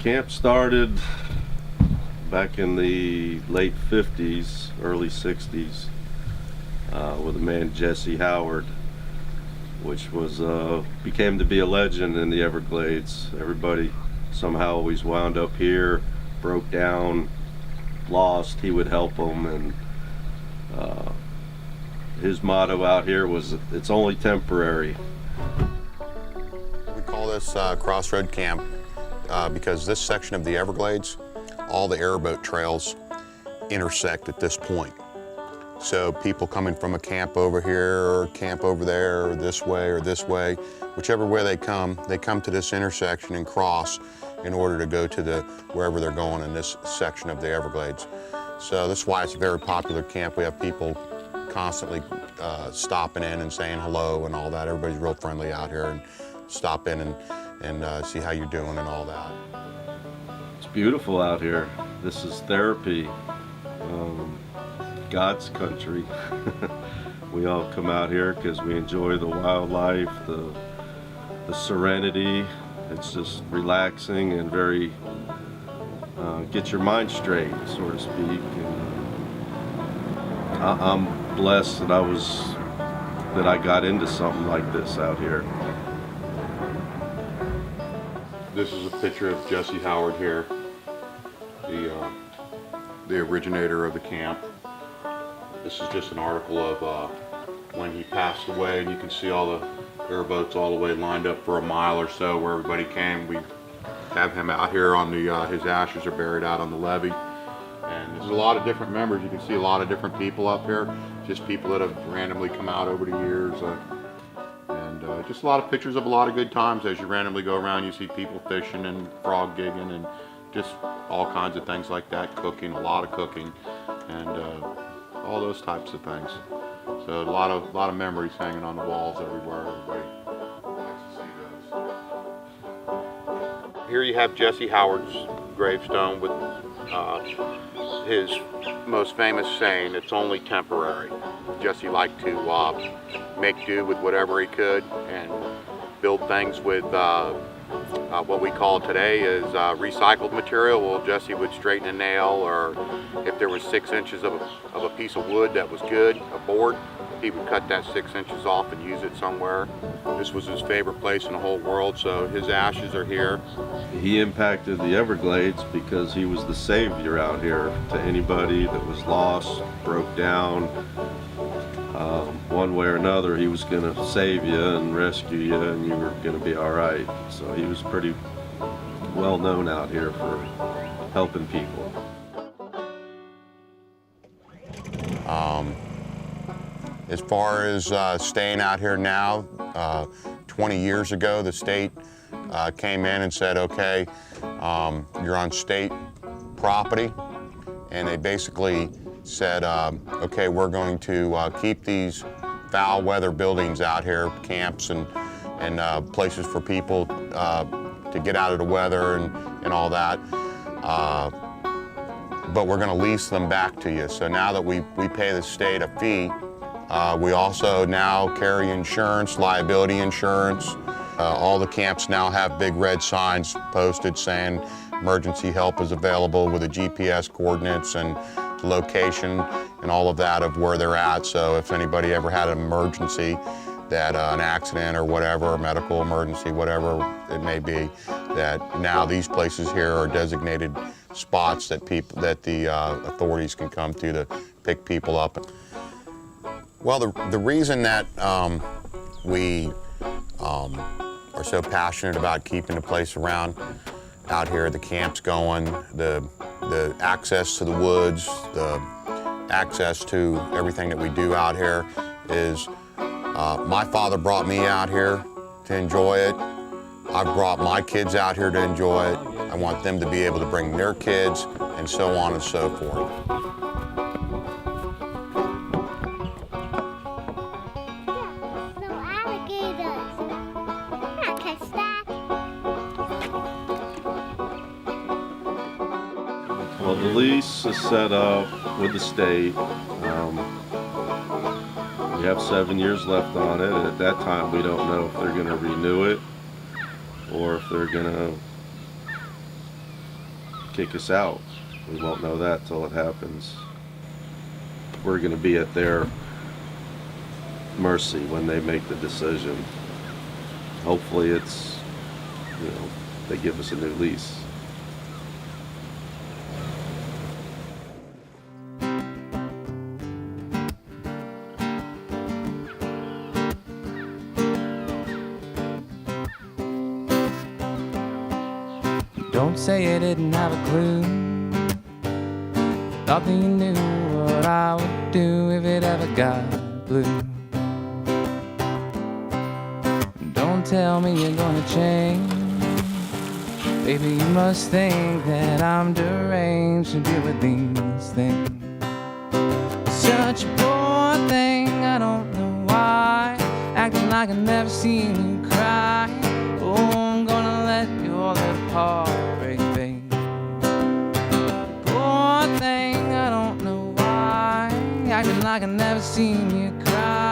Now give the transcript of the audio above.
Camp started back in the late 50s, early 60s with a man, Jesse Howard, which was became to be a legend in the Everglades. Everybody somehow always wound up here, broke down, lost. He would help them, and his motto out here was, "It's only temporary." We call this Crossroad Camp because this section of the Everglades, all the airboat trails intersect at this point. So people coming from a camp over here or camp over there or this way, whichever way they come to this intersection and cross in order to go to wherever they're going in this section of the Everglades. So that's why it's a very popular camp. We have people constantly stopping in and saying hello and all that. Everybody's real friendly out here, and stop in and see how you're doing and all that. It's beautiful out here. This is therapy. God's country. We all come out here because we enjoy the wildlife, the serenity. It's just relaxing and very get your mind straight, so to speak. And I'm blessed that I got into something like this out here. This is a picture of Jesse Howard here, the originator of the camp. This is just an article of when he passed away, and you can see all the airboats all the way lined up for a mile or so where everybody came. We have him out here on his ashes are buried out on the levee. And there's a lot of different members. You can see a lot of different people up here, just people that have randomly come out over the years. And just a lot of pictures of a lot of good times. As you randomly go around, you see people fishing and frog gigging and just all kinds of things like that, cooking, a lot of cooking, and all those types of things. So a lot of memories hanging on the walls everywhere. Everybody likes to see those. Here you have Jesse Howard's gravestone with his most famous saying, "It's only temporary." Jesse liked to make do with whatever he could and build things with what we call today is recycled material. Well, Jesse would straighten a nail, or if there was 6 inches of a piece of wood that was good, a board, he would cut that 6 inches off and use it somewhere. This was his favorite place in the whole world, so his ashes are here. He impacted the Everglades because he was the savior out here to anybody that was lost, broke down. One way or another, he was going to save you and rescue you, and you were going to be all right. So he was pretty well known out here for helping people. As far as staying out here now, 20 years ago, the state came in and said, okay, you're on state property, and they basically said, okay, we're going to keep these foul weather buildings out here, camps and places for people to get out of the weather and all that, but we're going to lease them back to you. So now that we pay the state a fee, we also now carry insurance, liability insurance. All the camps now have big red signs posted saying emergency help is available with the GPS coordinates and location and all of that of where they're at. So if anybody ever had an emergency, that an accident or whatever, a medical emergency, whatever it may be, that now these places here are designated spots that the authorities can come to pick people up. Well, the reason that we are so passionate about keeping the place around out here, the camps going, the access to the woods, the access to everything that we do out here is my father brought me out here to enjoy it. I've brought my kids out here to enjoy it. I want them to be able to bring their kids, and so on and so forth. Well, the lease is set up with the state. We have 7 years left on it, and at that time we don't know if they're going to renew it or if they're going to kick us out. We won't know that till it happens. We're going to be at their mercy when they make the decision. Hopefully it's, they give us a new lease. Don't say you didn't have a clue. Thought that you knew what I would do if it ever got blue. Don't tell me you're gonna change. Baby, you must think that I'm deranged to deal with these things. Such a poor thing, I don't know why. Acting like I've never seen you cry. Oh, I'm gonna let your little heartbreak fade. Poor thing, I don't know why. Acting like I've never seen you cry.